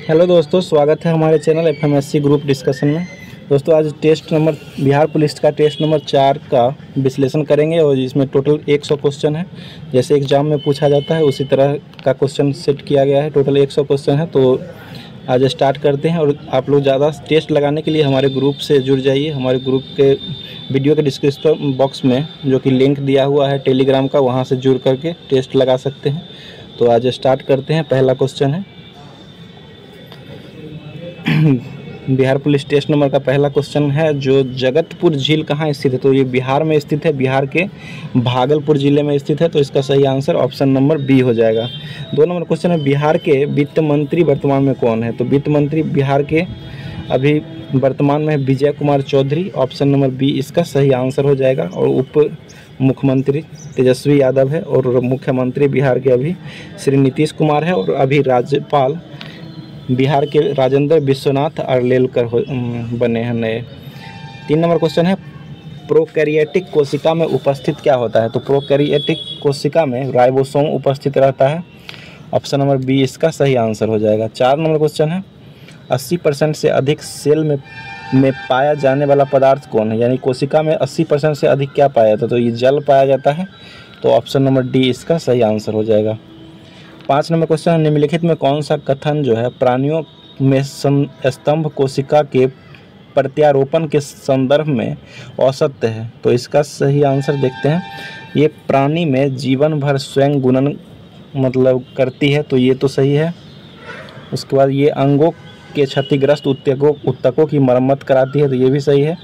Hello दोस्तों, स्वागत है हमारे चैनल एफएमएससी ग्रुप डिस्कशन में। दोस्तों आज टेस्ट नंबर बिहार पुलिस का टेस्ट नंबर 4 का विश्लेषण करेंगे और इसमें टोटल 100 क्वेश्चन है। जैसे एग्जाम में पूछा जाता है उसी तरह का क्वेश्चन सेट किया गया है। टोटल 100 क्वेश्चन है। तो आज स्टार्ट करते हैं। और आप लोग ज़्यादा टेस्ट लगाने के लिए हमारे ग्रुप से जुड़ जाइए। हमारे ग्रुप के वीडियो के डिस्क्रिप्शन बॉक्स में जो कि लिंक दिया हुआ है टेलीग्राम का, वहाँ से जुड़ करके टेस्ट लगा सकते हैं। तो आज स्टार्ट करते हैं। पहला क्वेश्चन है बिहार पुलिस टेस्ट नंबर का पहला क्वेश्चन है, जो जगतपुर झील कहाँ स्थित है? तो ये बिहार में स्थित है, बिहार के भागलपुर जिले में स्थित है। तो इसका सही आंसर ऑप्शन नंबर बी हो जाएगा। 2 नंबर क्वेश्चन है, बिहार के वित्त मंत्री वर्तमान में कौन है? तो वित्त मंत्री बिहार के अभी वर्तमान में Vijay Kumar Chaudhary, option number B इसका सही आंसर हो जाएगा। और उप मुख्यमंत्री तेजस्वी यादव है और मुख्यमंत्री बिहार के अभी श्री नीतीश कुमार है। और अभी राज्यपाल बिहार के राजेंद्र विश्वनाथ अर्लेलकर बने हैं नए। 3 नंबर क्वेश्चन है, प्रोकैरियोटिक कोशिका में उपस्थित क्या होता है? तो प्रोकैरियोटिक कोशिका में राइबोसोम उपस्थित रहता है। ऑप्शन नंबर बी इसका सही आंसर हो जाएगा। 4 नंबर क्वेश्चन है, 80% से अधिक सेल में पाया जाने वाला पदार्थ कौन है? यानी कोशिका में 80% से अधिक क्या पाया जाता है? तो ये जल पाया जाता है। तो ऑप्शन नंबर डी इसका सही आंसर हो जाएगा। 5 नंबर क्वेश्चन है, निम्नलिखित में कौन सा कथन जो है प्राणियों में स्तंभ कोशिका के प्रत्यारोपण के संदर्भ में असत्य है? तो इसका सही आंसर देखते हैं। ये प्राणी में जीवन भर स्वयं गुणन करती है, तो ये तो सही है। उसके बाद ये अंगों के क्षतिग्रस्त ऊतकों की मरम्मत कराती है, तो ये भी सही है।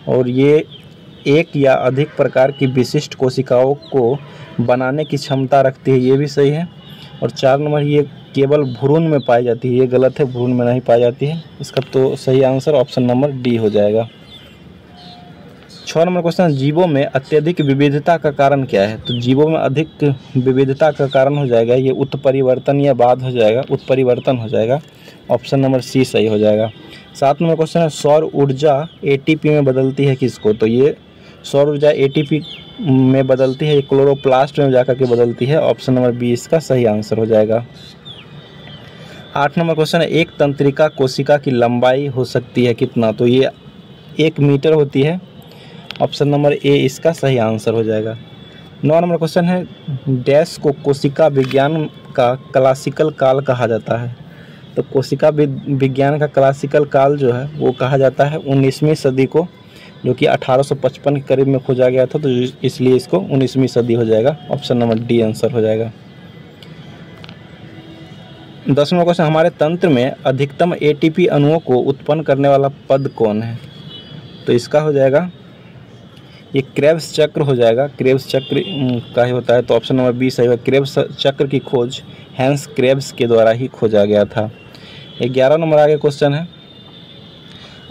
और ये एक या अधिक प्रकार की विशिष्ट कोशिकाओं को बनाने की क्षमता रखती है, ये भी सही है। और 4 नंबर, ये केवल भ्रूण में पाई जाती है, ये गलत है, भ्रूण में नहीं पाई जाती है। इसका तो सही आंसर ऑप्शन नंबर डी हो जाएगा। 6 नंबर क्वेश्चन, जीवों में अत्यधिक विविधता का कारण क्या है? तो जीवों में अधिक विविधता का कारण हो जाएगा ये उत्परिवर्तन या बाद हो जाएगा, उत्परिवर्तन हो जाएगा। ऑप्शन नंबर सी सही हो जाएगा। 7 नंबर क्वेश्चन है, सौर ऊर्जा एटीपी में बदलती है किसको? तो ये सौर ऊर्जा एटीपी में बदलती है, ये क्लोरोप्लास्ट में जाकर के बदलती है। ऑप्शन नंबर बी इसका सही आंसर हो जाएगा। 8 नंबर क्वेश्चन है, एक तंत्रिका कोशिका की लंबाई हो सकती है कितना? तो ये 1 मीटर होती है। ऑप्शन नंबर ए इसका सही आंसर हो जाएगा। 9 नंबर क्वेश्चन है, डैश को कोशिका विज्ञान का क्लासिकल काल कहा जाता है? तो कोशिका विज्ञान का क्लासिकल काल जो है वो कहा जाता है 19वीं सदी को, जो कि 1855 के करीब में खोजा गया था। तो इसलिए इसको 19वीं सदी हो जाएगा। ऑप्शन नंबर डी आंसर हो जाएगा। 10 नंबर क्वेश्चन, हमारे तंत्र में अधिकतम एटीपी अणुओं को उत्पन्न करने वाला पद कौन है? तो इसका हो जाएगा ये क्रेब्स चक्र हो जाएगा। क्रेब्स चक्र का ही होता है। तो ऑप्शन नंबर बी सही है। क्रेब्स चक्र की खोज हैंस क्रेब्स के द्वारा ही खोजा गया था। 11 नंबर आगे क्वेश्चन है,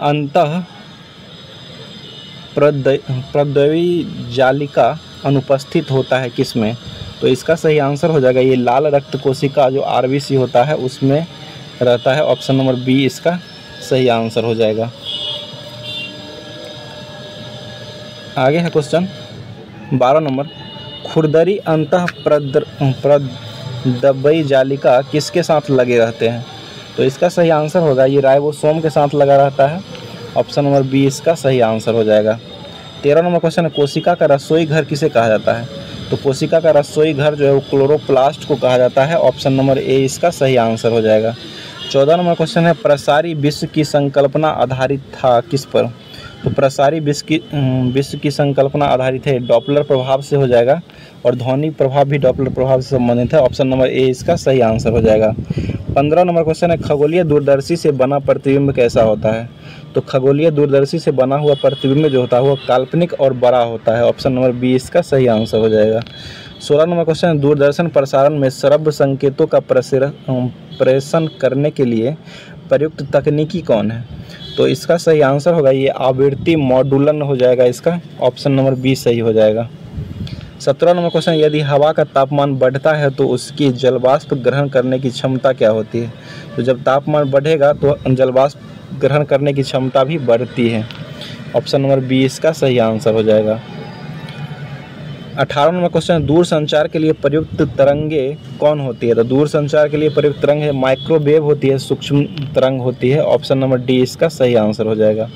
अंतः प्रद्रवी जालिका अनुपस्थित होता है किसमें? तो इसका सही आंसर हो जाएगा ये लाल रक्त कोशिका जो आरबीसी होता है उसमें रहता है। ऑप्शन नंबर बी इसका सही आंसर हो जाएगा। आगे है क्वेश्चन 12 नंबर, खुरदरी अंतः प्रद्रवी जालिका किसके साथ लगे रहते हैं? तो इसका सही आंसर होगा ये राइबोसोम के साथ लगा रहता है। ऑप्शन नंबर बी इसका सही आंसर हो जाएगा। 13 नंबर क्वेश्चन है, कोशिका का रसोई घर किसे कहा जाता है? तो कोशिका का रसोई घर जो है वो क्लोरोप्लास्ट को कहा जाता है। ऑप्शन नंबर ए इसका सही आंसर हो जाएगा। 14 नंबर क्वेश्चन है, प्रसारी विश्व की संकल्पना आधारित था किस पर? तो प्रसारी विश्व की संकल्पना आधारित है डॉपलर प्रभाव से हो जाएगा। और ध्वनि प्रभाव भी डॉपलर प्रभाव से संबंधित है। ऑप्शन नंबर ए इसका सही आंसर हो जाएगा। 15 नंबर क्वेश्चन है, खगोलीय दूरदर्शी से बना प्रतिबिंब कैसा होता है? तो खगोलीय दूरदर्शी से बना हुआ प्रतिबिंब जो होता है वो काल्पनिक और बड़ा होता है। ऑप्शन नंबर बी इसका सही आंसर हो जाएगा। 16 नंबर क्वेश्चन है, दूरदर्शन प्रसारण में श्रव्य संकेतों का प्रेषण करने के लिए प्रयुक्त तकनीकी कौन है? तो इसका सही आंसर होगा ये आवृत्ति मॉड्यूलन हो जाएगा इसका। ऑप्शन नंबर बी सही हो जाएगा। 17 नंबर क्वेश्चन, यदि हवा का तापमान बढ़ता है तो उसकी जलवाष्प ग्रहण करने की क्षमता क्या होती है? तो जब तापमान बढ़ेगा तो जलवाष्प ग्रहण करने की क्षमता भी बढ़ती है। ऑप्शन नंबर बी इसका सही आंसर हो जाएगा। 18 नंबर क्वेश्चन है, दूर संचार के लिए प्रयुक्त तरंगे कौन होती है? तो दूर संचार के लिए प्रयुक्त तरंग है माइक्रोवेव होती है, सूक्ष्म तरंग होती है। ऑप्शन नंबर डी इसका सही आंसर हो जाएगा।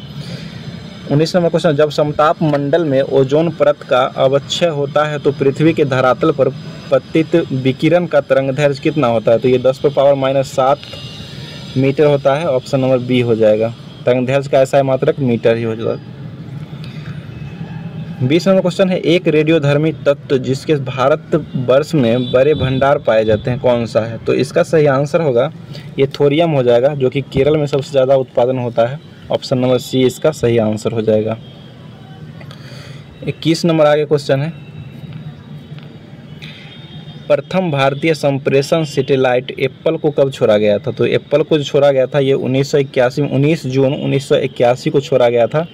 19 नंबर क्वेश्चन, जब समताप मंडल में ओजोन परत का अवक्षय होता है तो पृथ्वी के धरातल पर पतित विकिरण का तरंगदैर्घ्य कितना होता है? तो ये 10⁻⁷ मीटर होता है। ऑप्शन नंबर बी हो जाएगा। तरंगदैर्घ्य का ऐसा है मात्रक मीटर ही हो जाएगा। 20 नंबर क्वेश्चन है, एक रेडियोधर्मी तत्व जिसके भारत वर्ष में बड़े भंडार पाए जाते हैं कौन सा है? तो इसका सही आंसर होगा ये थोरियम हो जाएगा, जो कि केरल में सबसे ज़्यादा उत्पादन होता है। ऑप्शन नंबर सी इसका सही आंसर हो जाएगा। 21 नंबर आगे क्वेश्चन है, प्रथम भारतीय संप्रेषण सैटेलाइट एप्पल को कब छोड़ा गया था? तो एप्पल को जो छोड़ा गया था ये 19 जून 1981 को छोड़ा गया था।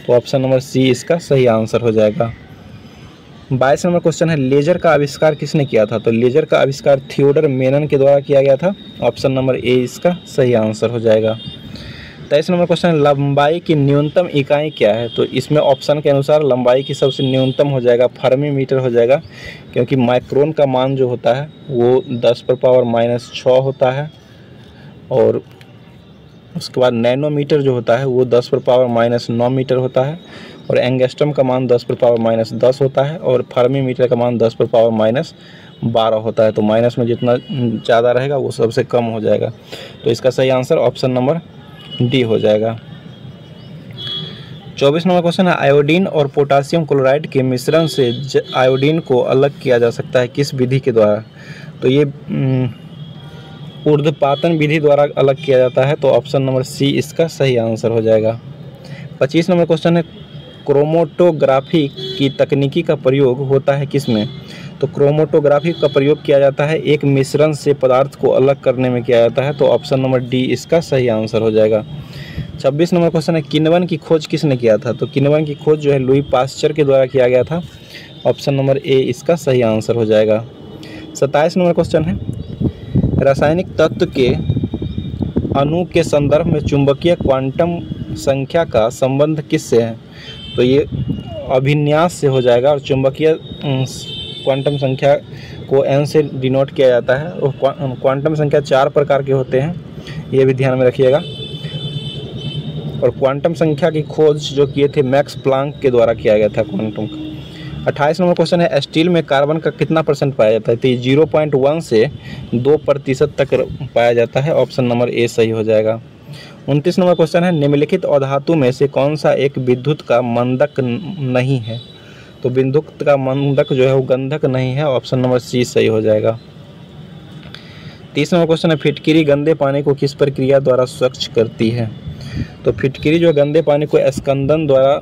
तो ऑप्शन नंबर सी इसका सही आंसर हो जाएगा। 22 नंबर क्वेश्चन है, लेजर का आविष्कार किसने किया था? तो लेजर का आविष्कार थियोडर मेनन के द्वारा किया गया था। ऑप्शन नंबर ए इसका सही आंसर हो जाएगा। 23 नंबर क्वेश्चन, लंबाई की न्यूनतम इकाई क्या है? तो इसमें ऑप्शन के अनुसार लंबाई की सबसे न्यूनतम हो जाएगा फर्मी मीटर हो जाएगा, क्योंकि माइक्रोन का मान जो होता है वो 10⁻⁻6 होता है, और उसके बाद नैनोमीटर जो होता है वो 10⁻⁻9 मीटर होता है, और एंगस्ट्रम का मान 10⁻⁻10 होता है, और फर्मी मीटर का मान 10⁻⁻12 होता है। तो माइनस में जितना ज़्यादा रहेगा वो सबसे कम हो जाएगा। तो इसका सही आंसर ऑप्शन नंबर डी हो जाएगा। 24 नंबर क्वेश्चन है, आयोडीन और पोटासियम क्लोराइड के मिश्रण से आयोडीन को अलग किया जा सकता है किस विधि के द्वारा? तो ये ऊर्ध्वपातन विधि द्वारा अलग किया जाता है। तो ऑप्शन नंबर सी इसका सही आंसर हो जाएगा। 25 नंबर क्वेश्चन है, क्रोमेटोग्राफी की तकनीकी का प्रयोग होता है किसमें? तो क्रोमेटोग्राफी का प्रयोग किया जाता है एक मिश्रण से पदार्थ को अलग करने में किया जाता है। तो ऑप्शन नंबर डी इसका सही आंसर हो जाएगा। 26 नंबर क्वेश्चन है, किण्वन की खोज किसने किया था? तो किण्वन की खोज जो है लुई पास्चर के द्वारा किया गया था। ऑप्शन नंबर ए इसका सही आंसर हो जाएगा। 27 नंबर क्वेश्चन है, रासायनिक तत्व के अणु के संदर्भ में चुंबकीय क्वांटम संख्या का संबंध किससे है? तो ये अभिन्यास से हो जाएगा, और चुंबकीय क्वांटम संख्या को n से डिनोट किया जाता है। और क्वांटम संख्या 4 प्रकार के होते हैं, ये भी ध्यान में रखिएगा। और क्वांटम संख्या की खोज जो किए थे मैक्स प्लांक के द्वारा किया गया था क्वांटम का। 28 नंबर क्वेश्चन है, स्टील में कार्बन का कितना % पाया जाता है? तो 0.1 से 2% तक पाया जाता है। ऑप्शन नंबर ए सही हो जाएगा। 29 नंबर क्वेश्चन है, निम्नलिखित अधातु में से कौन सा एक विद्युत का मंदक नहीं है? तो विद्युत का मंदक जो है वो गंधक नहीं है। ऑप्शन नंबर सी सही हो जाएगा। 30 नंबर क्वेश्चन है, फिटकिरी गंदे पानी को किस प्रक्रिया द्वारा स्वच्छ करती है? तो फिटकिरी जो गंदे पानी को स्कंदन द्वारा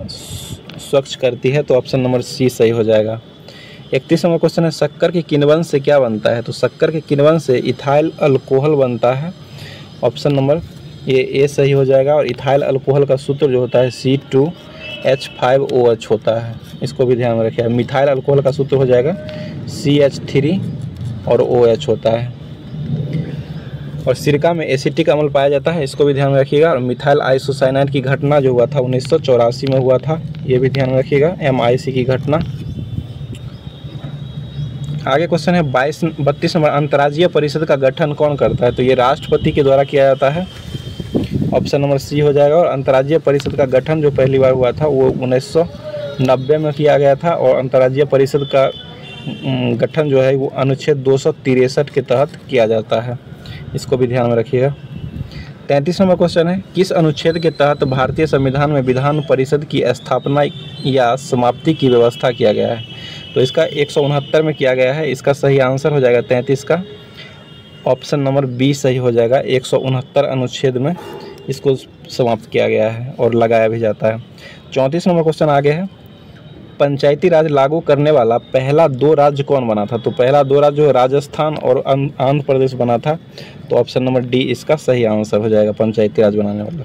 स्वच्छ करती है। तो ऑप्शन नंबर सी सही हो जाएगा। 31 नंबर क्वेश्चन है, शक्कर के किण्वन से क्या बनता है? तो शक्कर के किण्वन से इथाइल अल्कोहल बनता है। ऑप्शन नंबर ये ए सही हो जाएगा। और इथाइल अल्कोहल का सूत्र जो होता है C2H5OH होता है, इसको भी ध्यान में रखिएगा। मिथाइल अल्कोहल का सूत्र हो जाएगा CH3 और OH होता है। और सिरका में एसिटिक अम्ल पाया जाता है, इसको भी ध्यान में रखिएगा। और मिथाइल आइसोसाइनाइड की घटना जो हुआ था 1984 में हुआ था, ये भी ध्यान में रखिएगा, MIC की घटना। आगे क्वेश्चन है 32 नंबर, अंतर्राज्यीय परिषद का गठन कौन करता है? तो ये राष्ट्रपति के द्वारा किया जाता है। ऑप्शन नंबर सी हो जाएगा। और अंतर्राज्यीय परिषद का गठन जो पहली बार हुआ था वो 1990 में किया गया था। और अंतर्राज्यीय परिषद का गठन जो है वो अनुच्छेद 263 के तहत किया जाता है, इसको भी ध्यान में रखिएगा। 33 नंबर क्वेश्चन है, किस अनुच्छेद के तहत भारतीय संविधान में विधान परिषद की स्थापना या समाप्ति की व्यवस्था किया गया है? तो इसका 169 में किया गया है। इसका सही आंसर हो जाएगा 33 का। ऑप्शन नंबर बी सही हो जाएगा। 169 अनुच्छेद में इसको समाप्त किया गया है और लगाया भी जाता है। 34 नंबर क्वेश्चन आगे है, पंचायती राज लागू करने वाला पहला 2 राज्य कौन बना था? तो पहला 2 राज्य जो राजस्थान और आंध्र प्रदेश बना था। तो ऑप्शन नंबर डी इसका सही आंसर हो जाएगा, पंचायती राज बनाने वाला।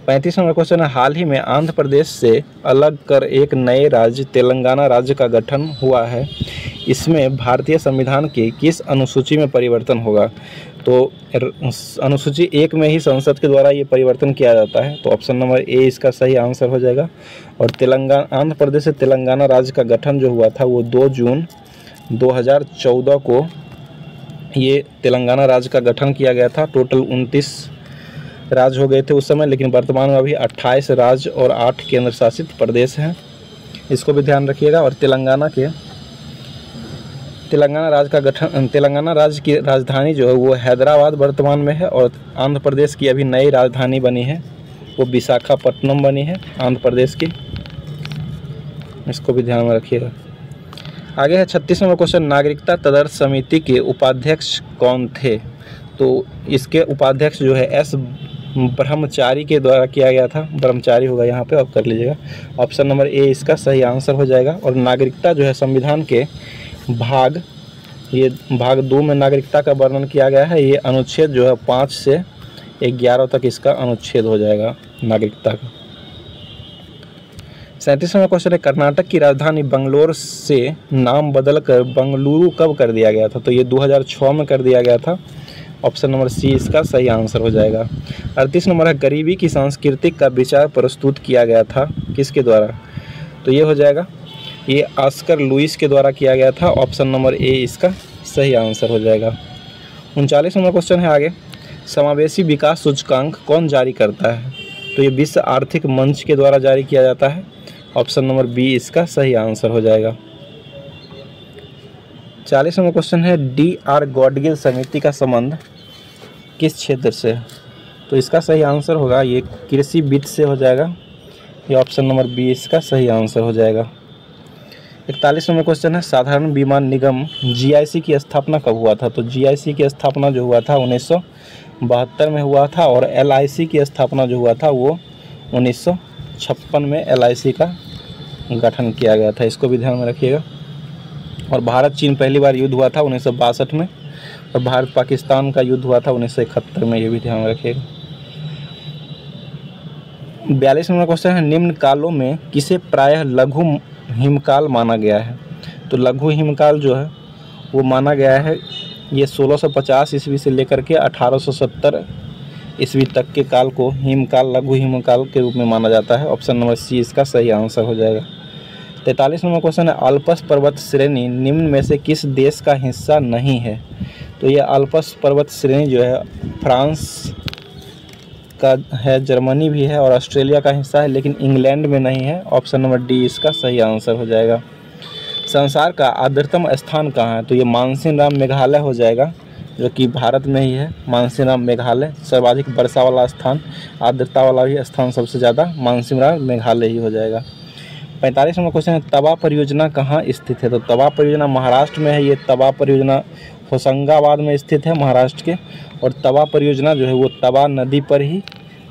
35 नंबर क्वेश्चन है, हाल ही में आंध्र प्रदेश से अलग कर एक नए राज्य तेलंगाना राज्य का गठन हुआ है। इसमें भारतीय संविधान की किस अनुसूची में परिवर्तन होगा? तो अनुसूची 1 में ही संसद के द्वारा ये परिवर्तन किया जाता है, तो ऑप्शन नंबर ए इसका सही आंसर हो जाएगा। और तेलंगाना, आंध्र प्रदेश से तेलंगाना राज्य का गठन जो हुआ था वो 2 जून 2014 को ये तेलंगाना राज्य का गठन किया गया था। टोटल 29 राज्य हो गए थे उस समय, लेकिन वर्तमान में अभी 28 राज्य और 8 केंद्र शासित प्रदेश हैं, इसको भी ध्यान रखिएगा। और तेलंगाना राज्य का गठन, तेलंगाना राज्य की राजधानी जो है वो हैदराबाद वर्तमान में है, और आंध्र प्रदेश की अभी नई राजधानी बनी है वो विशाखापट्टनम बनी है आंध्र प्रदेश की, इसको भी ध्यान में रखिएगा। आगे है 36 नंबर क्वेश्चन, नागरिकता तदर्थ समिति के उपाध्यक्ष कौन थे? तो इसके उपाध्यक्ष जो है एस ब्रह्मचारी के द्वारा किया गया था, ब्रह्मचारी होगा यहाँ पे, आप कर लीजिएगा। ऑप्शन नंबर ए इसका सही आंसर हो जाएगा। और नागरिकता जो है संविधान के भाग 2 में नागरिकता का वर्णन किया गया है। ये अनुच्छेद जो है 5 से 11 तक इसका अनुच्छेद हो जाएगा नागरिकता का। 37वां क्वेश्चन है, कर्नाटक की राजधानी बंगलोर से नाम बदलकर बंगलुरु कब कर दिया गया था? तो ये 2006 में कर दिया गया था। ऑप्शन नंबर सी इसका सही आंसर हो जाएगा। 38 नंबर है, गरीबी की सांस्कृतिक का विचार प्रस्तुत किया गया था किसके द्वारा? तो ये हो जाएगा, ये ऑस्कर लुइस के द्वारा किया गया था। ऑप्शन नंबर ए इसका सही आंसर हो जाएगा। 39 नंबर क्वेश्चन है आगे, समावेशी विकास सूचकांक कौन जारी करता है? तो ये विश्व आर्थिक मंच के द्वारा जारी किया जाता है। ऑप्शन नंबर बी इसका सही आंसर हो जाएगा। 40 नंबर क्वेश्चन है, डी.आर. गॉडगिल समिति का संबंध किस क्षेत्र से है? तो इसका सही आंसर होगा ये कृषि वित्त से हो जाएगा। ये ऑप्शन नंबर बी इसका सही आंसर हो जाएगा। 41 नंबर क्वेश्चन है, साधारण बीमा निगम जीआईसी की स्थापना कब हुआ था? तो जीआईसी की स्थापना जो हुआ था 1972 में हुआ था, और एलआईसी की स्थापना जो हुआ था वो 1956 में एलआईसी का गठन किया गया था, इसको भी ध्यान में रखिएगा। और भारत चीन पहली बार युद्ध हुआ था 1962 में, और भारत पाकिस्तान का युद्ध हुआ था 1971 में, ये भी ध्यान रखिएगा। 42 नंबर क्वेश्चन है, निम्न कालों में किसे प्रायः लघु हिमकाल माना गया है? तो लघु हिमकाल जो है वो माना गया है ये 1650 ईस्वी से लेकर के 1870 ईस्वी तक के काल को हिमकाल, लघु हिमकाल के रूप में माना जाता है। ऑप्शन नंबर सी इसका सही आंसर हो जाएगा। 43 नंबर क्वेश्चन है, अल्पस पर्वत श्रेणी निम्न में से किस देश का हिस्सा नहीं है? तो ये अल्पस पर्वत श्रेणी जो है फ्रांस का है, जर्मनी भी है और ऑस्ट्रेलिया का हिस्सा है, लेकिन इंग्लैंड में नहीं है। ऑप्शन नंबर डी इसका सही आंसर हो जाएगा। संसार का आर्द्रतम स्थान कहाँ है? तो ये मानसीनराम मेघालय हो जाएगा, जो कि भारत में ही है। मानसीनराम मेघालय सर्वाधिक वर्षा वाला स्थान, आर्द्रता वाला भी स्थान सबसे ज़्यादा मानसीनराम मेघालय ही हो जाएगा। 45 नंबर क्वेश्चन है, तवा परियोजना कहाँ स्थित है? तो तवा परियोजना महाराष्ट्र में है। ये तवा परियोजना होशंगाबाद में स्थित है महाराष्ट्र के, और तवा परियोजना जो है वो तवा नदी पर ही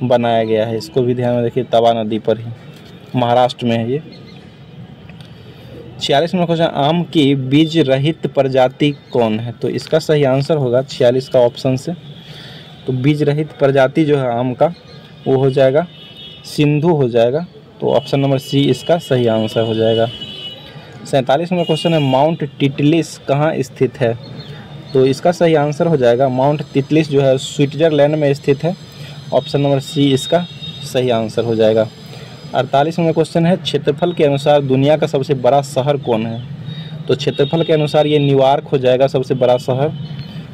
बनाया गया है, इसको भी ध्यान में रखिए, तवा नदी पर ही महाराष्ट्र में है ये। 46 नंबर क्वेश्चन, आम की बीज रहित प्रजाति कौन है? तो इसका सही आंसर होगा 46 का ऑप्शन से। तो बीज रहित प्रजाति जो है आम का वो हो जाएगा सिंधु हो जाएगा। तो ऑप्शन नंबर सी इसका सही आंसर हो जाएगा। 47 नंबर क्वेश्चन है, माउंट टिटलिस कहाँ स्थित है? तो इसका सही आंसर हो जाएगा माउंट तितलिस जो है स्विट्जरलैंड में स्थित है। ऑप्शन नंबर सी इसका सही आंसर हो जाएगा। 48 नंबर क्वेश्चन है, क्षेत्रफल के अनुसार दुनिया का सबसे बड़ा शहर कौन है? तो क्षेत्रफल के अनुसार ये न्यूयॉर्क हो जाएगा सबसे बड़ा शहर।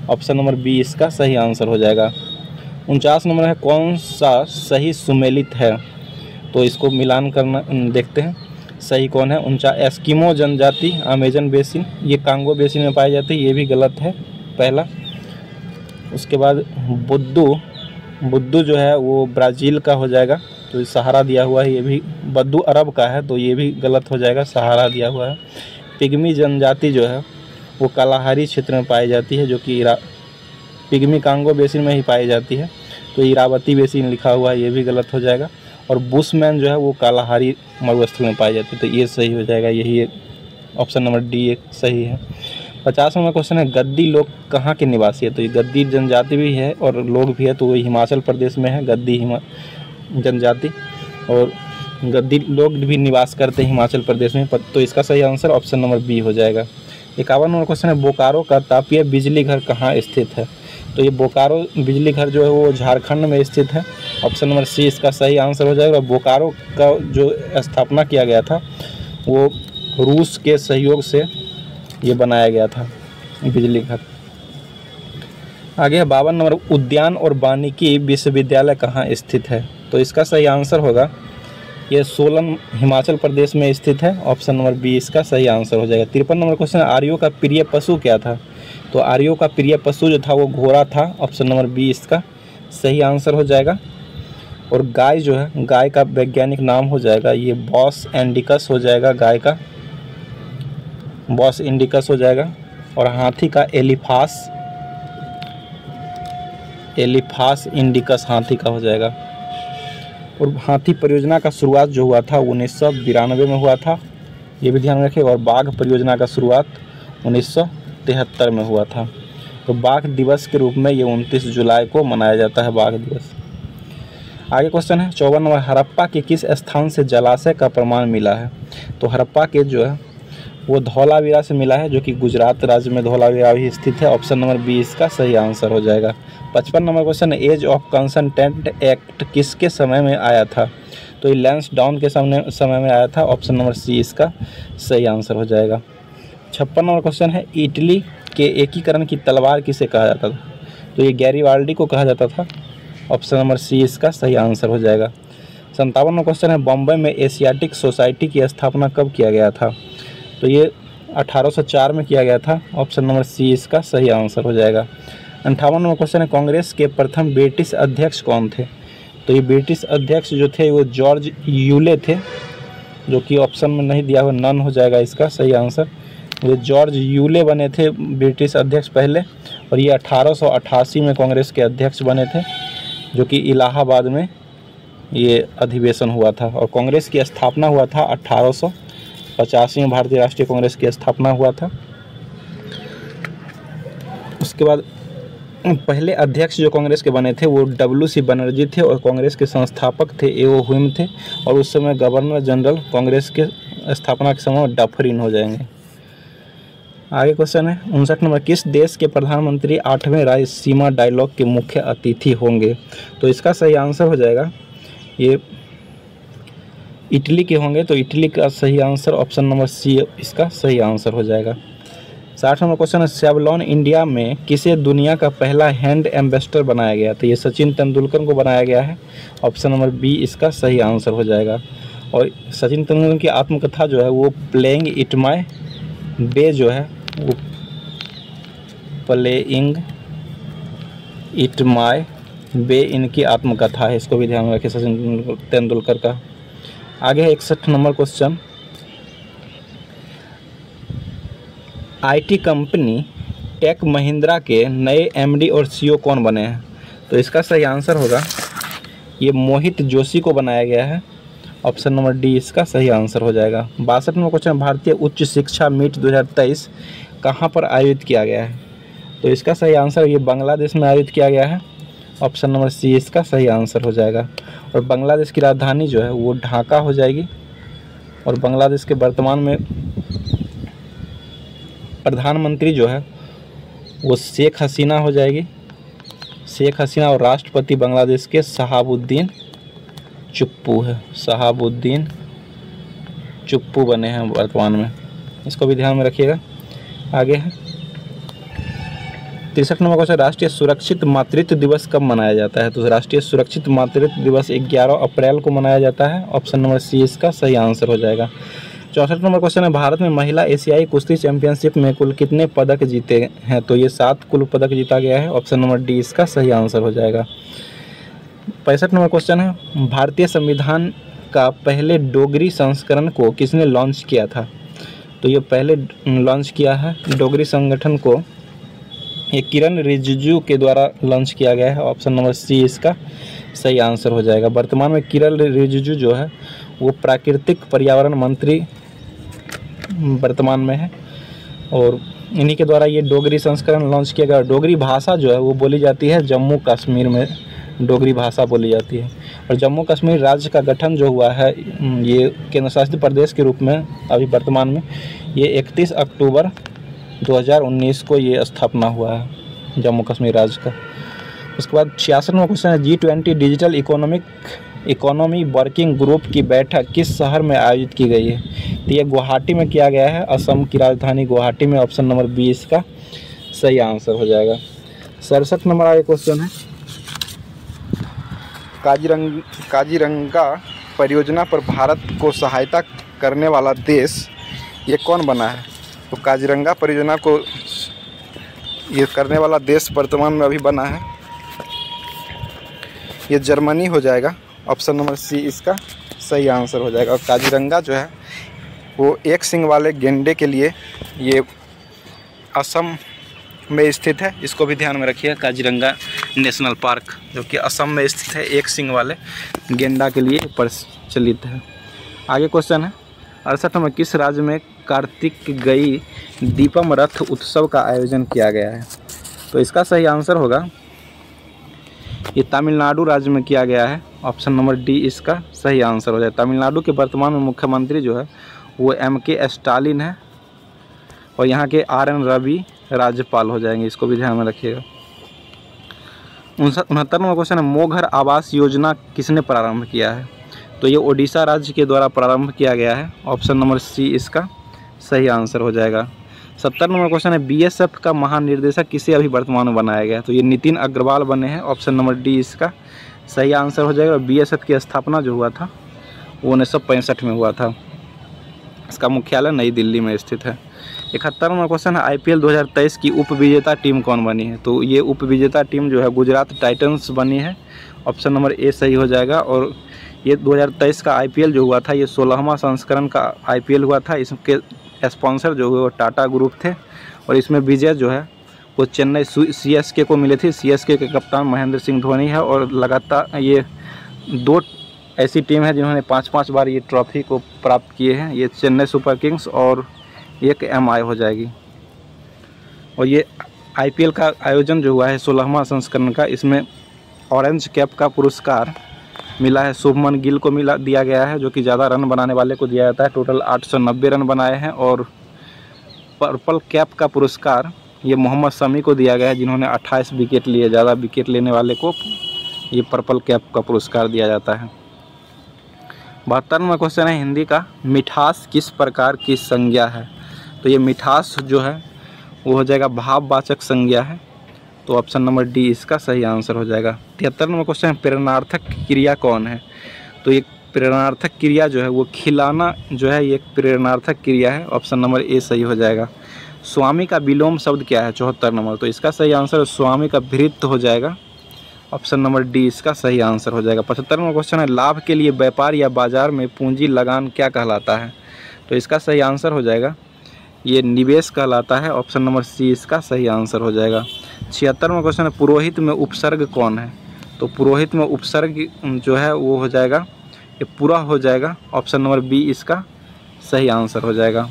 ऑप्शन नंबर बी इसका सही आंसर हो जाएगा। 49 नंबर है, कौन सा सही सुमेलित है? तो इसको मिलान करना देखते हैं सही कौन है। 49 एस्किमो जनजाति अमेजन बेसिन, ये कांगो बेसिन में पाई जाती है, ये भी गलत है पहला। उसके बाद बुद्दू जो है वो ब्राज़ील का हो जाएगा, तो सहारा दिया हुआ है, ये भी बुद्दू अरब का है, तो ये भी गलत हो जाएगा, सहारा दिया हुआ है। पिग्मी जनजाति जो है वो कालाहारी क्षेत्र में पाई जाती है, जो कि पिग्मी कांगो बेसिन में ही पाई जाती है, तो इरावती बेसिन लिखा हुआ है, ये भी गलत हो जाएगा। और बुशमैन जो है वो कालाहारी मरुस्थल में पाई जाती है, तो ये सही हो जाएगा, यही ऑप्शन नंबर डी एक सही है। 50 नंबर क्वेश्चन है, गद्दी लोग कहाँ के निवासी है? तो ये गद्दी जनजाति भी है और लोग भी है, तो वो हिमाचल प्रदेश में है गद्दी जनजाति, और गद्दी लोग भी निवास करते हैं हिमाचल प्रदेश में, तो इसका सही आंसर ऑप्शन नंबर बी हो जाएगा। 51 नंबर क्वेश्चन है, बोकारो का तापीय बिजली घर कहाँ स्थित है? तो ये बोकारो बिजली घर जो है वो झारखंड में स्थित है। ऑप्शन नंबर सी इसका सही आंसर हो जाएगा। बोकारो का जो स्थापना किया गया था वो रूस के सहयोग से ये बनाया गया था बिजली घर। आगे 52 नंबर, उद्यान और वानिकी विश्वविद्यालय कहाँ स्थित है? तो इसका सही आंसर होगा ये सोलन हिमाचल प्रदेश में स्थित है। ऑप्शन नंबर बी इसका सही आंसर हो जाएगा। 53 नंबर क्वेश्चन, आर्यों का प्रिय पशु क्या था? तो आर्यों का प्रिय पशु जो था वो घोड़ा था। ऑप्शन नंबर बी इसका सही आंसर हो जाएगा। और गाय जो है, गाय का वैज्ञानिक नाम हो जाएगा ये बॉस इंडिकस हो जाएगा, गाय का बॉस इंडिकस हो जाएगा। और हाथी का एलिफास इंडिकस हाथी का हो जाएगा। और हाथी परियोजना का शुरुआत जो हुआ था 1992 में हुआ था, ये भी ध्यान रखें। और बाघ परियोजना का शुरुआत 1973 में हुआ था। तो बाघ दिवस के रूप में ये 29 जुलाई को मनाया जाता है, बाघ दिवस। आगे क्वेश्चन है 54 नंबर, हड़प्पा के किस स्थान से जलाशय का प्रमाण मिला है? तो हड़प्पा के जो है वो धौलावीरा से मिला है, जो कि गुजरात राज्य में धौलावीरा भी स्थित है। ऑप्शन नंबर बी इसका सही आंसर हो जाएगा। 55 number question, age of consent act किसके समय में आया था? तो ये लैंसडाउन के समय में आया था। ऑप्शन नंबर सी इसका सही आंसर हो जाएगा। 56 नंबर क्वेश्चन है, इटली के एकीकरण की तलवार किसे कहा जाता था? तो ये गैरीबाल्डी को कहा जाता था। ऑप्शन नंबर सी इसका सही आंसर हो जाएगा। 57 नंबर क्वेश्चन है, बॉम्बे में एशियाटिक सोसाइटी की स्थापना कब किया गया था? तो ये 1804 में किया गया था। ऑप्शन नंबर सी इसका सही आंसर हो जाएगा। 58 नंबर क्वेश्चन है, कांग्रेस के प्रथम ब्रिटिश अध्यक्ष कौन थे? तो ये ब्रिटिश अध्यक्ष जो थे वो जॉर्ज यूले थे, जो कि ऑप्शन में नहीं दिया हुआ, नन हो जाएगा इसका सही आंसर। ये जॉर्ज यूले बने थे ब्रिटिश अध्यक्ष पहले, और ये 1888 में कांग्रेस के अध्यक्ष बने थे, जो कि इलाहाबाद में ये अधिवेशन हुआ था। और कांग्रेस की स्थापना हुआ था 1885 में, भारतीय राष्ट्रीय कांग्रेस की स्थापना हुआ था। उसके बाद पहले अध्यक्ष जो कांग्रेस के बने थे वो WC बनर्जी थे, और कांग्रेस के संस्थापक थे A.O. ह्यूम थे, और उस समय गवर्नर जनरल कांग्रेस के स्थापना के समय डफरिन हो जाएंगे। आगे क्वेश्चन है 59 नंबर, किस देश के प्रधानमंत्री 8वें रायलसीमा डायलॉग के मुख्य अतिथि होंगे? तो इसका सही आंसर हो जाएगा ये इटली के होंगे। तो इटली का सही आंसर ऑप्शन नंबर सी इसका सही आंसर हो जाएगा। 60 नंबर क्वेश्चन है, सेवलॉन इंडिया में किसे दुनिया का पहला हैंड एम्बेसडर बनाया गया? तो ये सचिन तेंदुलकर को बनाया गया है। ऑप्शन नंबर बी इसका सही आंसर हो जाएगा। और सचिन तेंदुलकर की आत्मकथा जो है वो प्लेइंग इट माय वे जो है वो प्लेइंग इट माय वे इनकी आत्मकथा है, इसको भी ध्यान में रखें सचिन तेंदुलकर का। आगे है 61 number question, IT company tech Mahindra के नए MD और CEO कौन बने हैं? तो इसका सही आंसर होगा ये मोहित जोशी को बनाया गया है। ऑप्शन नंबर डी इसका सही आंसर हो जाएगा। 62 नंबर क्वेश्चन, भारतीय उच्च शिक्षा मीट 2023 कहाँ पर आयोजित किया गया है? तो इसका सही आंसर ये बांग्लादेश में आयोजित किया गया है। ऑप्शन नंबर सी इसका सही आंसर हो जाएगा। और बांग्लादेश की राजधानी जो है वो ढाका हो जाएगी। और बांग्लादेश के वर्तमान में प्रधानमंत्री जो है वो शेख हसीना हो जाएगी, शेख हसीना। और राष्ट्रपति बांग्लादेश के शहाबुद्दीन चुप्पू है, शहाबुद्दीन चुप्पू बने हैं वर्तमान में, इसको भी ध्यान में रखिएगा। आगे है 63 नंबर क्वेश्चन, राष्ट्रीय सुरक्षित मातृत्व दिवस कब मनाया जाता है? तो राष्ट्रीय सुरक्षित मातृत्व दिवस 11 अप्रैल को मनाया जाता है। ऑप्शन नंबर सी इसका सही आंसर हो जाएगा। 64 नंबर क्वेश्चन है, भारत में महिला एशियाई कुश्ती चैंपियनशिप में कुल कितने पदक जीते हैं? तो ये 7 कुल पदक जीता गया है। ऑप्शन नंबर डी इसका सही आंसर हो जाएगा। 65 नंबर क्वेश्चन है, भारतीय संविधान का पहले डोगरी संस्करण को किसने लॉन्च किया था? तो ये पहले लॉन्च किया है डोगरी संगठन को ये किरण रिजिजू के द्वारा लॉन्च किया गया है। ऑप्शन नंबर सी इसका सही आंसर हो जाएगा। वर्तमान में किरण रिजिजू जो है वो प्राकृतिक पर्यावरण मंत्री वर्तमान में है, और इन्हीं के द्वारा ये डोगरी संस्करण लॉन्च किया गया। डोगरी भाषा जो है वो बोली जाती है जम्मू कश्मीर में, डोगरी भाषा बोली जाती है। और जम्मू कश्मीर राज्य का गठन जो हुआ है ये केंद्र शासित प्रदेश के रूप में अभी वर्तमान में ये 31 अक्टूबर 2019 को ये स्थापना हुआ है जम्मू कश्मीर राज्य का। उसके बाद 66 नंबर क्वेश्चन है G20 digital economy working group की बैठक किस शहर में आयोजित की गई है? तो ये गुवाहाटी में किया गया है, असम की राजधानी गुवाहाटी में। ऑप्शन नंबर बी इसका सही आंसर हो जाएगा। 67 नंबर आगे क्वेश्चन है काजीरंगा परियोजना पर भारत को सहायता करने वाला देश ये कौन बना है? तो काजीरंगा परियोजना को ये करने वाला देश वर्तमान में अभी बना है, ये जर्मनी हो जाएगा। ऑप्शन नंबर सी इसका सही आंसर हो जाएगा। और काजीरंगा जो है वो एक सींग वाले गेंडे के लिए ये असम में स्थित है, इसको भी ध्यान में रखिए। काजीरंगा नेशनल पार्क जो कि असम में स्थित है, एक सींग वाले गेंडा के लिए प्रचलित है। आगे क्वेश्चन है 68 में किस राज्य में कार्तिक गई दीपम रथ उत्सव का आयोजन किया गया है? तो इसका सही आंसर होगा ये तमिलनाडु राज्य में किया गया है। ऑप्शन नंबर डी इसका सही आंसर हो जाए। तमिलनाडु के वर्तमान में मुख्यमंत्री जो है वो M.K. स्टालिन है और यहाँ के R.N. रवि राज्यपाल हो जाएंगे, इसको भी ध्यान में रखिएगा। 69वां क्वेश्चन है मोघर आवास योजना किसने प्रारंभ किया है? तो ये ओडिशा राज्य के द्वारा प्रारंभ किया गया है। ऑप्शन नंबर सी इसका सही आंसर हो जाएगा। 70 नंबर क्वेश्चन है BSF का महानिर्देशक किसे अभी वर्तमान में बनाया गया है? तो ये नितिन अग्रवाल बने हैं। ऑप्शन नंबर डी इसका सही आंसर हो जाएगा। BSF की स्थापना जो हुआ था वो 1965 में हुआ था। इसका मुख्यालय नई दिल्ली में स्थित है। 71 नंबर क्वेश्चन है IPL 2023 की उप विजेता टीम कौन बनी है? तो ये उप विजेता टीम जो है गुजरात टाइटंस बनी है। ऑप्शन नंबर ए सही हो जाएगा। और ये 2023 का IPL जो हुआ था ये 16वां संस्करण का IPL हुआ था। इसके स्पॉन्सर जो हुए वो टाटा ग्रुप थे और इसमें विजय जो है वो चेन्नई CSK को मिली थी। CSK के कप्तान महेंद्र सिंह धोनी है और लगातार ये 2 ऐसी टीम है जिन्होंने 5-5 बार ये ट्रॉफी को प्राप्त किए हैं। ये चेन्नई सुपर किंग्स और एक MI हो जाएगी। और ये IPL का आयोजन जो हुआ है 16वां संस्करण का, इसमें ऑरेंज कैप का पुरस्कार मिला है शुभमन गिल को दिया गया है, जो कि ज़्यादा रन बनाने वाले को दिया जाता है। टोटल 890 रन बनाए हैं। और पर्पल कैप का पुरस्कार ये मोहम्मद शमी को दिया गया है, जिन्होंने 28 विकेट लिए। ज़्यादा विकेट लेने वाले को ये पर्पल कैप का पुरस्कार दिया जाता है। 72वां क्वेश्चन है हिंदी का मिठास किस प्रकार की संज्ञा है? तो ये मिठास जो है वो हो जाएगा भाववाचक संज्ञा है। तो ऑप्शन नंबर डी इसका सही आंसर हो जाएगा। 73 नंबर क्वेश्चन है प्रेरणार्थक क्रिया कौन है? तो ये प्रेरणार्थक क्रिया जो है वो खिलाना जो है ये एक प्रेरणार्थक क्रिया है। ऑप्शन नंबर ए सही हो जाएगा। स्वामी का विलोम शब्द क्या है? 74 नंबर। तो इसका सही आंसर स्वामी का भृत्य हो जाएगा। ऑप्शन नंबर डी इसका सही आंसर हो जाएगा। 75 नंबर क्वेश्चन है लाभ के लिए व्यापार या बाजार में पूंजी लगान क्या कहलाता है? तो इसका सही आंसर हो जाएगा ये निवेश कहलाता है। ऑप्शन नंबर सी इसका सही आंसर हो जाएगा। 76 नंबर क्वेश्चन है पुरोहित में उपसर्ग कौन है? तो पुरोहित में उपसर्ग जो है वो हो जाएगा ये पूरा हो जाएगा। ऑप्शन नंबर बी इसका सही आंसर हो जाएगा।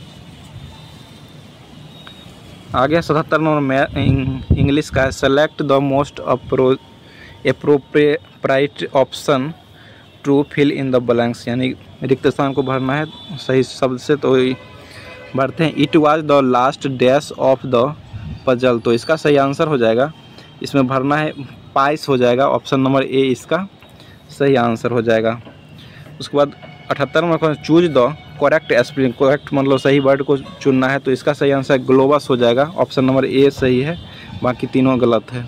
आगे 77 नंबर में इंग्लिश का है select the most appropriate option to fill in the blanks, यानी रिक्त स्थान को भरना है सही शब्द से। तो भरते हैं it was the last dash of the puzzle. तो इसका सही आंसर हो जाएगा, इसमें भरना है पाइस हो जाएगा। ऑप्शन नंबर ए इसका सही आंसर हो जाएगा। उसके बाद 78 number choose the correct spelling, correct मतलब सही वर्ड को चुनना है। तो इसका सही आंसर ग्लोबस हो जाएगा। ऑप्शन नंबर ए सही है, बाकी तीनों गलत है।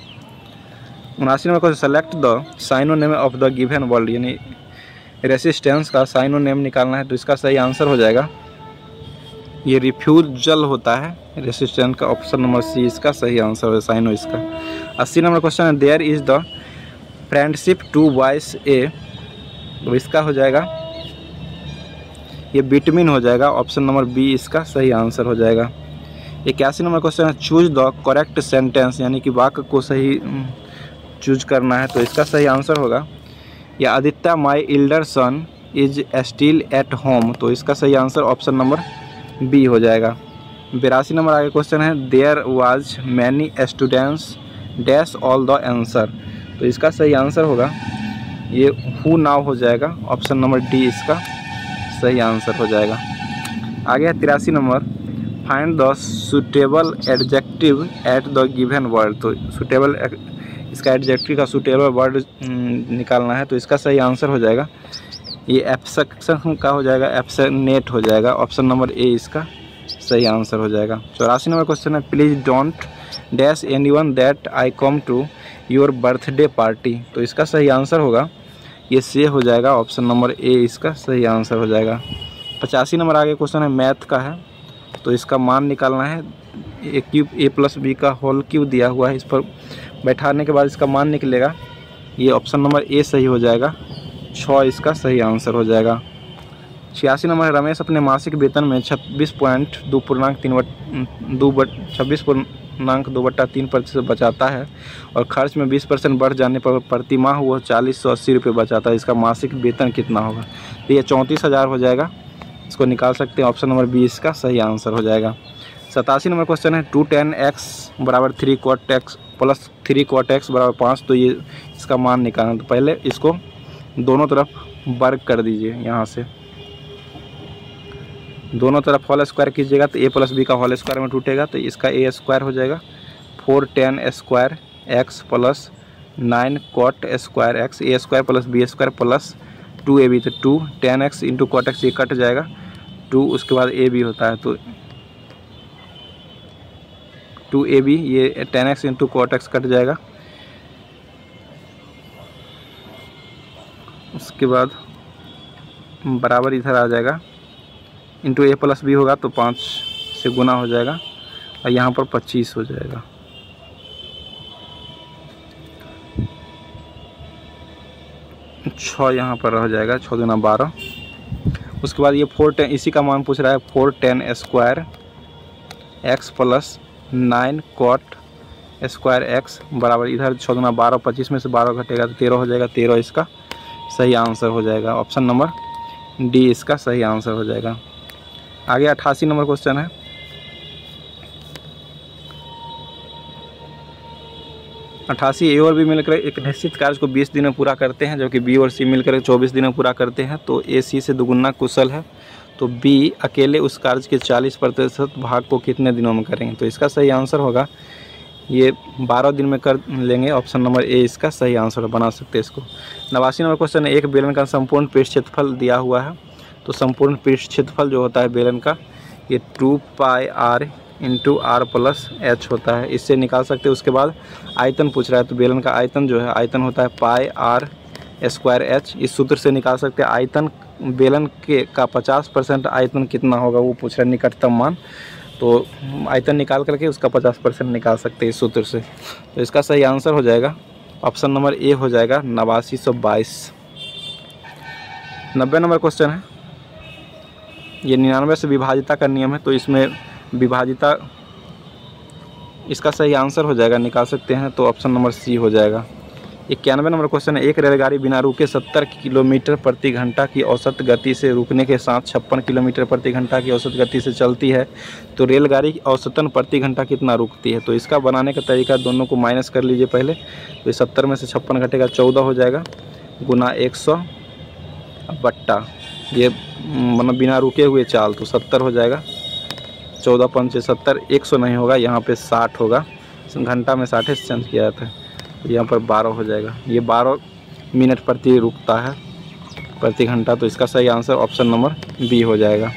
79 number select the synonym of the given word, यानी रेसिस्टेंस का साइनोनेम निकालना है। तो इसका सही आंसर हो जाएगा ये रिफ्यूजल होता है रेसिस्टेंस का। ऑप्शन नंबर सी इसका सही आंसर है साइनो इसका। 80 नंबर क्वेश्चन है there is the friendship two boys a, तो इसका हो जाएगा ये बिटवीन हो जाएगा। ऑप्शन नंबर बी इसका सही आंसर हो जाएगा। 81 नंबर क्वेश्चन है चूज द करेक्ट सेंटेंस, यानी कि वाक्य को सही चूज करना है। तो इसका सही आंसर होगा या Aditya my elder son is still at home. तो इसका सही आंसर ऑप्शन नंबर बी हो जाएगा। 82 नंबर आगे क्वेश्चन है there was many students dash all the answer. तो इसका सही आंसर होगा ये हु नाउ हो जाएगा। ऑप्शन नंबर डी इसका सही आंसर हो जाएगा। आगे है 83 number find the suitable adjective at the given word. तो सुटेबल इसका एडजेक्टिव का सूटेबल वर्ड निकालना है, तो इसका सही आंसर हो जाएगा ये एब्स्ट्रैक्शन का हो जाएगा, एब्सनेट हो जाएगा। ऑप्शन नंबर ए इसका सही आंसर हो जाएगा। 84 नंबर क्वेश्चन है, please don't dash anyone that I come to your birthday party. तो इसका सही आंसर होगा ये से हो जाएगा। ऑप्शन नंबर ए इसका सही आंसर हो जाएगा। 85 नंबर आगे क्वेश्चन है, मैथ का है, तो इसका मान निकालना है। ए क्यूब ए प्लस बी का होल क्यूब दिया हुआ है, इस पर बैठाने के बाद इसका मान निकलेगा। ये ऑप्शन नंबर ए सही हो जाएगा। 6 इसका सही आंसर हो जाएगा। 86 नंबर है, रमेश अपने मासिक वेतन में 26.2% बचाता है और खर्च में 20% बढ़ जाने पर प्रति माह वह 4080 रुपये बचाता है। इसका मासिक वेतन कितना होगा? तो ये 34,000 हो जाएगा। इसको निकाल सकते हैं। ऑप्शन नंबर बी इसका सही आंसर हो जाएगा। 87 नंबर क्वेश्चन है, 2tan x बराबर 3 cot x plus 3 cot x बराबर 5। तो ये इसका मान निकालना, तो पहले इसको दोनों तरफ वर्ग कर दीजिए। यहाँ से दोनों तरफ होल स्क्वायर कीजिएगा तो a प्लस बी का होल स्क्वायर में टूटेगा, तो इसका a स्क्वायर हो जाएगा। 4tan square x plus 9 cot square x, a square plus b square plus 2ab, तो 2tan x into cot x ये कट जाएगा, 2 उसके बाद ab होता है, तो 2ab ये tan x into cot x cut जाएगा। उसके बाद बराबर इधर आ जाएगा, इंटू a प्लस बी होगा तो 5 से गुना हो जाएगा और यहाँ पर 25 हो जाएगा। छः यहाँ पर रह जाएगा, 6 दूना 12। उसके बाद ये 4tan, इसी का मान पूछ रहा है, 4tan square x plus 9 cot square x बराबर इधर 6 दूना 12, 25 में से 12 घटेगा तो 13 हो जाएगा। 13 इसका सही आंसर हो जाएगा। ऑप्शन नंबर डी इसका सही आंसर हो जाएगा। आगे 88 नंबर क्वेश्चन है, ए और बी मिलकर एक निश्चित कार्य को 20 दिन में पूरा करते हैं, जबकि बी और सी मिलकर 24 दिन में पूरा करते हैं। तो ए सी से दुगुना कुशल है, तो बी अकेले उस कार्य के 40% भाग को कितने दिनों में करेंगे? तो इसका सही आंसर होगा ये 12 दिन में कर लेंगे। ऑप्शन नंबर ए इसका सही आंसर बना सकते हैं इसको। 89 नंबर क्वेश्चन है, एक बेलन का संपूर्ण पृष्ठ क्षेत्रफल दिया हुआ है, तो संपूर्ण पृष्ठ क्षेत्रफल जो होता है बेलन का ये 2πr into are plus H होता है, इससे निकाल सकते हैं। उसके बाद आयतन पूछ रहा है, तो बेलन का आयतन जो है, आयतन होता है πr स्क्वायर एच। इस सूत्र से निकाल सकते हैं आयतन, बेलन के का 50% आयतन कितना होगा वो पूछ रहा है, निकटतम मान। तो आयतन निकाल करके उसका 50% निकाल सकते हैं इस सूत्र से। तो इसका सही आंसर हो जाएगा ऑप्शन नंबर ए हो जाएगा 8922। 90 नंबर क्वेश्चन है, ये 99 से विभाजिता का नियम है, तो इसमें विभाजिता इसका सही आंसर हो जाएगा, निकाल सकते हैं। तो ऑप्शन नंबर सी हो जाएगा। 91 नंबर क्वेश्चन है, एक रेलगाड़ी बिना रुके 70 किलोमीटर प्रति घंटा की औसत गति से रुकने के साथ 56 किलोमीटर प्रति घंटा की औसत गति से चलती है, तो रेलगाड़ी औसतन प्रति घंटा कितना रुकती है? तो इसका बनाने का तरीका, दोनों को माइनस कर लीजिए पहले। तो 70 में से 56 घटेगा, 14 हो जाएगा, गुना 100 बट्टा ये मतलब बिना रुके हुए चाल, तो 70 हो जाएगा। 14 पंचे 70, 100 नहीं होगा, यहाँ पे 60 होगा, घंटा में 60 से चेंज किया जाता है, तो यहाँ पर 12 हो जाएगा। ये 12 मिनट प्रति रुकता है प्रति घंटा, तो इसका सही आंसर ऑप्शन नंबर बी हो जाएगा।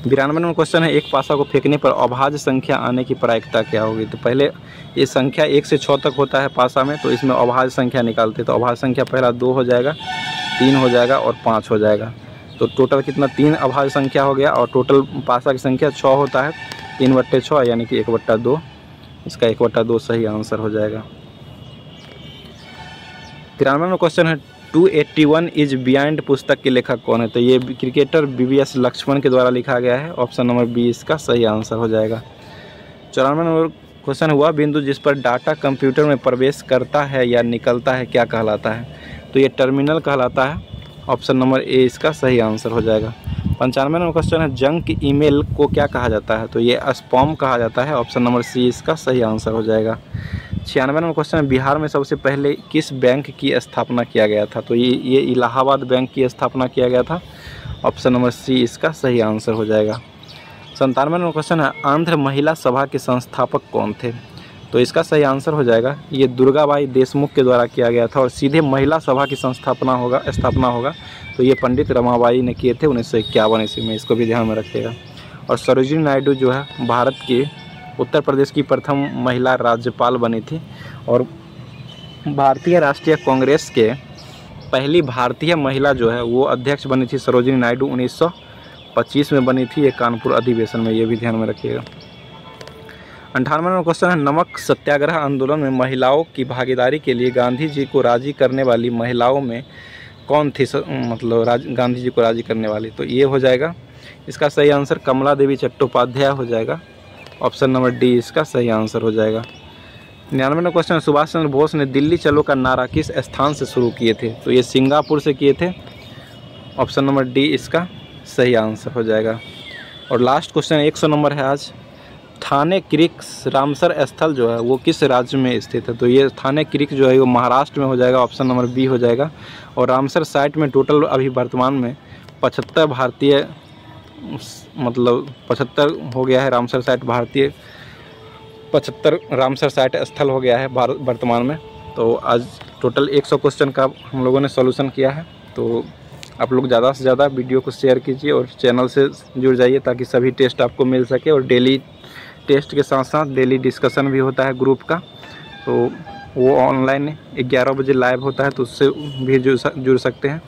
92 नंबर क्वेश्चन है, एक पासा को फेंकने पर अभाज्य संख्या आने की प्रायिकता क्या होगी? तो पहले ये संख्या 1 से 6 तक होता है पासा में, तो इसमें अभाज्य संख्या निकालते हैं। तो अभाज्य संख्या पहला 2 हो जाएगा, 3 हो जाएगा और 5 हो जाएगा। तो टोटल कितना? 3 अभाज्य संख्या हो गया, और टोटल पासा की संख्या 6 होता है, 3/6 यानी कि 1/2। इसका 1/2 सही आंसर हो जाएगा। 93 नंबर क्वेश्चन है, 281 इज बिहाइंड पुस्तक के लेखक कौन है? तो ये क्रिकेटर BVS लक्ष्मण के द्वारा लिखा गया है। ऑप्शन नंबर बी इसका सही आंसर हो जाएगा। 94 नंबर क्वेश्चन, हुआ बिंदु जिस पर डाटा कंप्यूटर में प्रवेश करता है या निकलता है क्या कहलाता है? तो ये टर्मिनल कहलाता है। ऑप्शन नंबर ए इसका सही आंसर हो जाएगा। 95 नंबर क्वेश्चन है, जंक ईमेल को क्या कहा जाता है? तो ये स्पैम कहा जाता है। ऑप्शन नंबर सी इसका सही आंसर हो जाएगा। 96 नंबर क्वेश्चन है, बिहार में सबसे पहले किस बैंक की स्थापना किया गया था? तो ये इलाहाबाद बैंक की स्थापना किया गया था। ऑप्शन नंबर सी इसका सही आंसर हो जाएगा। 97 नंबर क्वेश्चन है, आंध्र महिला सभा के संस्थापक कौन थे? तो इसका सही आंसर हो जाएगा ये दुर्गाबाई देशमुख के द्वारा किया गया था और सीधे महिला सभा की स्थापना होगा तो ये पंडित रमाबाई ने किए थे 1951 ईस्वी में, इसको भी ध्यान में रखिएगा। और सरोजिनी नायडू जो है भारत के उत्तर प्रदेश की प्रथम महिला राज्यपाल बनी थी और भारतीय राष्ट्रीय कांग्रेस के पहली भारतीय महिला जो है वो अध्यक्ष बनी थी सरोजिनी नायडू 1925 में बनी थी, ये कानपुर अधिवेशन में, ये भी ध्यान में रखिएगा। 98वां क्वेश्चन है नमक सत्याग्रह आंदोलन में महिलाओं की भागीदारी के लिए गांधी जी को राजी करने वाली महिलाओं में कौन थी, मतलब गांधी जी को राजी करने वाली, तो ये हो जाएगा इसका सही आंसर कमला देवी चट्टोपाध्याय हो जाएगा। ऑप्शन नंबर डी इसका सही आंसर हो जाएगा। 99वां क्वेश्चन सुभाष चंद्र बोस ने दिल्ली चलो का नारा किस स्थान से शुरू किए थे, तो ये सिंगापुर से किए थे। ऑप्शन नंबर डी इसका सही आंसर हो जाएगा। और लास्ट क्वेश्चन 100 नंबर है आज, थाने क्रीक रामसर स्थल जो है वो किस राज्य में स्थित है, तो ये थाने क्रीक जो है वो महाराष्ट्र में हो जाएगा। ऑप्शन नंबर बी हो जाएगा। और रामसर साइट में टोटल अभी वर्तमान में 75 भारतीय, मतलब 75 हो गया है रामसर साइट, भारतीय 75 रामसर साइट स्थल हो गया है वर्तमान में। तो आज टोटल 100 क्वेश्चन का हम लोगों ने सॉल्यूशन किया है। तो आप लोग ज़्यादा से ज़्यादा वीडियो को शेयर कीजिए और चैनल से जुड़ जाइए ताकि सभी टेस्ट आपको मिल सके। और डेली टेस्ट के साथ साथ डेली डिस्कशन भी होता है ग्रुप का, तो वो ऑनलाइन 11 बजे लाइव होता है, तो उससे भी जुड़ सकते हैं।